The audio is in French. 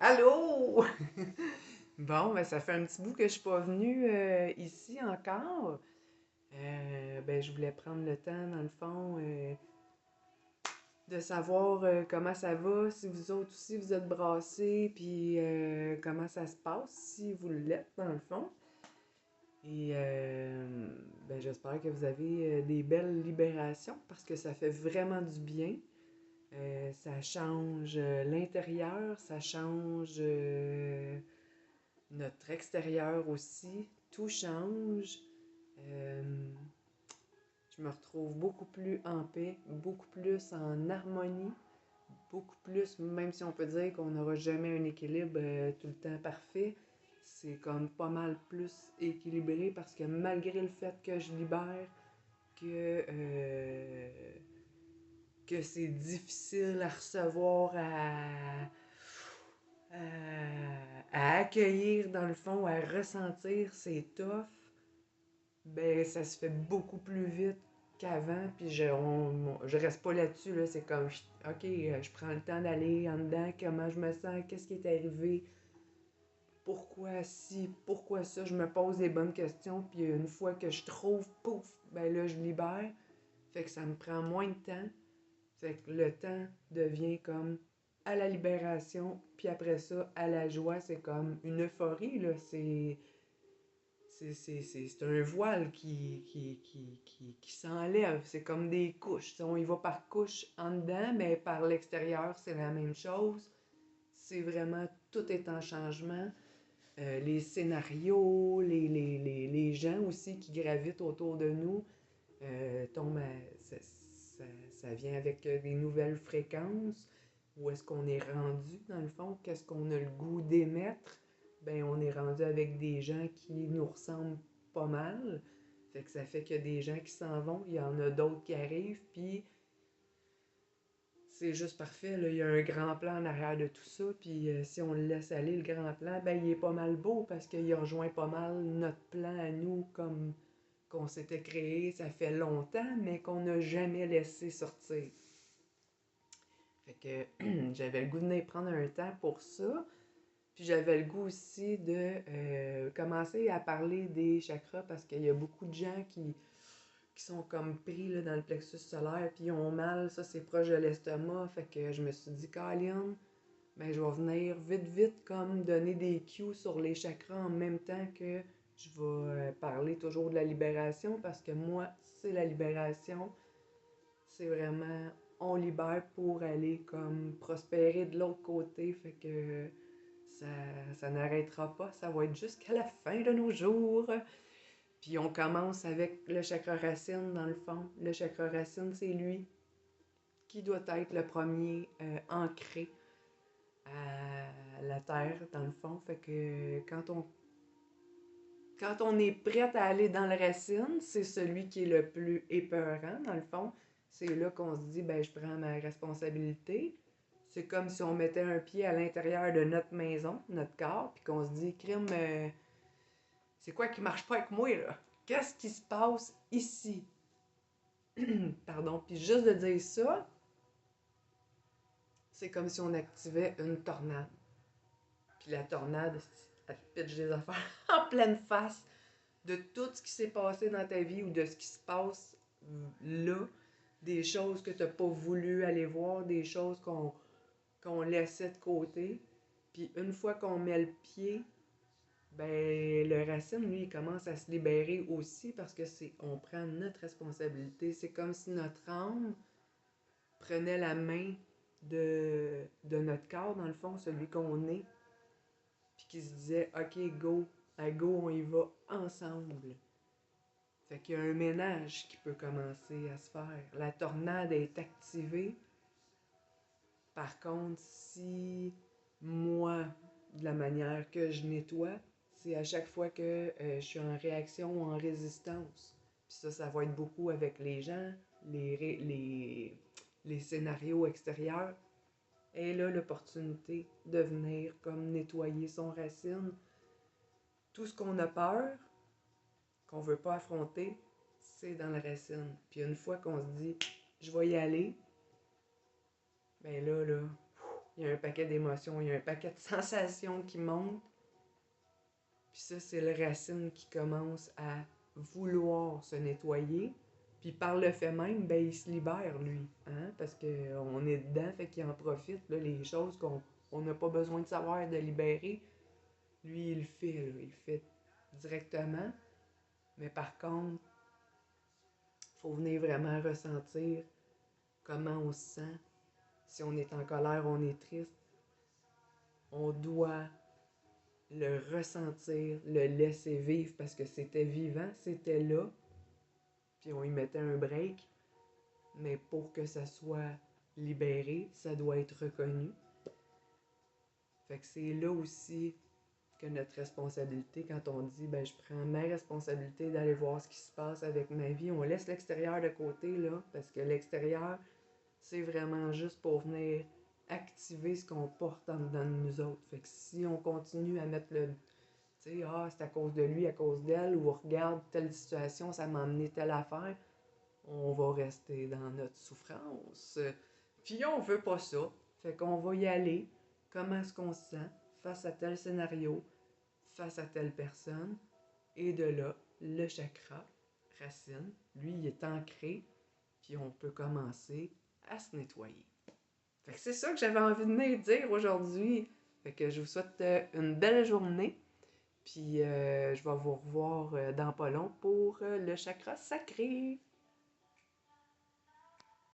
Allô? Bon, ben ça fait un petit bout que je suis pas venue ici encore. Ben je voulais prendre le temps, dans le fond, de savoir comment ça va, si vous autres aussi vous êtes brassés, puis comment ça se passe, si vous l'êtes, dans le fond. Et ben j'espère que vous avez des belles libérations, parce que ça fait vraiment du bien. Ça change l'intérieur, ça change notre extérieur aussi. Tout change. Euh, je me retrouve beaucoup plus en paix, beaucoup plus en harmonie, beaucoup plus, même si on peut dire qu'on n'aura jamais un équilibre tout le temps parfait, c'est comme pas mal plus équilibré parce que malgré le fait que je libère, que que c'est difficile à recevoir, à accueillir dans le fond, à ressentir, c'est tough, ben ça se fait beaucoup plus vite qu'avant, puis je reste pas là-dessus, là, c'est comme, ok, je prends le temps d'aller en dedans, comment je me sens, qu'est-ce qui est arrivé, pourquoi si, pourquoi ça, je me pose les bonnes questions, puis une fois que je trouve, pouf, ben là je libère, fait que ça me prend moins de temps. Fait que le temps devient comme à la libération, puis après ça, à la joie, c'est comme une euphorie, là. C'est un voile qui s'enlève. C'est comme des couches. On y va par couche en dedans, mais par l'extérieur, c'est la même chose. C'est vraiment, tout est en changement. Les scénarios, les gens aussi qui gravitent autour de nous tombent ça vient avec des nouvelles fréquences. Où est-ce qu'on est rendu, dans le fond? Qu'est-ce qu'on a le goût d'émettre? Ben, on est rendu avec des gens qui nous ressemblent pas mal. Fait que ça fait qu'il y a des gens qui s'en vont, il y en a d'autres qui arrivent, puis c'est juste parfait, là. Il y a un grand plan en arrière de tout ça, puis si on le laisse aller, le grand plan, ben il est pas mal beau parce qu'il rejoint pas mal notre plan à nous comme qu'on s'était créé, ça fait longtemps, mais qu'on n'a jamais laissé sortir. Fait que j'avais le goût de venir prendre un temps pour ça. Puis j'avais le goût aussi de commencer à parler des chakras parce qu'il y a beaucoup de gens qui sont comme pris là, dans le plexus solaire puis ils ont mal, ça c'est proche de l'estomac. Fait que je me suis dit, Colin, ben je vais venir vite vite comme donner des cues sur les chakras en même temps que je vais parler toujours de la libération parce que moi, c'est la libération. C'est vraiment, on libère pour aller comme prospérer de l'autre côté. Fait que ça, ça n'arrêtera pas, ça va être jusqu'à la fin de nos jours. Puis on commence avec le chakra racine dans le fond. Le chakra racine, c'est lui qui doit être le premier ancré à la terre dans le fond. Fait que quand on est prête à aller dans le racine, c'est celui qui est le plus épeurant dans le fond. C'est là qu'on se dit, ben je prends ma responsabilité. C'est comme si on mettait un pied à l'intérieur de notre maison, notre corps, puis qu'on se dit, crime, c'est quoi qui marche pas avec moi, là? Qu'est-ce qui se passe ici? Pardon. Puis juste de dire ça, c'est comme si on activait une tornade. Puis la tornade, elle te pitche des affaires en pleine face de tout ce qui s'est passé dans ta vie ou de ce qui se passe là. Des choses que tu n'as pas voulu aller voir, des choses qu'on laissait de côté. Puis une fois qu'on met le pied, ben le racine, lui, il commence à se libérer aussi parce que on prend notre responsabilité. C'est comme si notre âme prenait la main de notre corps, dans le fond, celui qu'on est, puis qui se disait, OK, go, à go, on y va ensemble. Fait qu'il y a un ménage qui peut commencer à se faire. La tornade est activée. Par contre, si moi, de la manière que je nettoie, c'est à chaque fois que je suis en réaction ou en résistance. Puis ça va être beaucoup avec les gens, les scénarios extérieurs. Et là, l'opportunité de venir comme nettoyer son racine. Tout ce qu'on a peur, qu'on veut pas affronter, c'est dans la racine. Puis une fois qu'on se dit, je vais y aller, ben là, il y a un paquet d'émotions, il y a un paquet de sensations qui montent. Puis ça, c'est le racine qui commence à vouloir se nettoyer. Puis par le fait même, ben il se libère, lui. Hein? Parce qu'on est dedans, fait qu'il en profite. Là, les choses qu'on n'a pas besoin de savoir de libérer, lui, il le fait. Là. Il le fait directement. Mais par contre, il faut venir vraiment ressentir comment on se sent. Si on est en colère, on est triste. On doit le ressentir, le laisser vivre parce que c'était vivant, c'était là. Puis on y mettait un break. Mais pour que ça soit libéré, ça doit être reconnu. Fait que c'est là aussi que notre responsabilité, quand on dit ben je prends ma responsabilité d'aller voir ce qui se passe avec ma vie, on laisse l'extérieur de côté là, parce que l'extérieur, c'est vraiment juste pour venir activer ce qu'on porte en dedans de nous autres. Fait que si on continue à mettre le tu sais, ah, c'est à cause de lui, à cause d'elle, ou regarde telle situation, ça m'a amené telle affaire, on va rester dans notre souffrance. Puis on veut pas ça. Fait qu'on va y aller. Comment est-ce qu'on se sent face à tel scénario, face à telle personne. Et de là, le chakra, racine, lui, il est ancré. Puis on peut commencer à se nettoyer. Fait que c'est ça que j'avais envie de venir dire aujourd'hui. Fait que je vous souhaite une belle journée. Puis je vais vous revoir dans pas long pour le chakra sacré.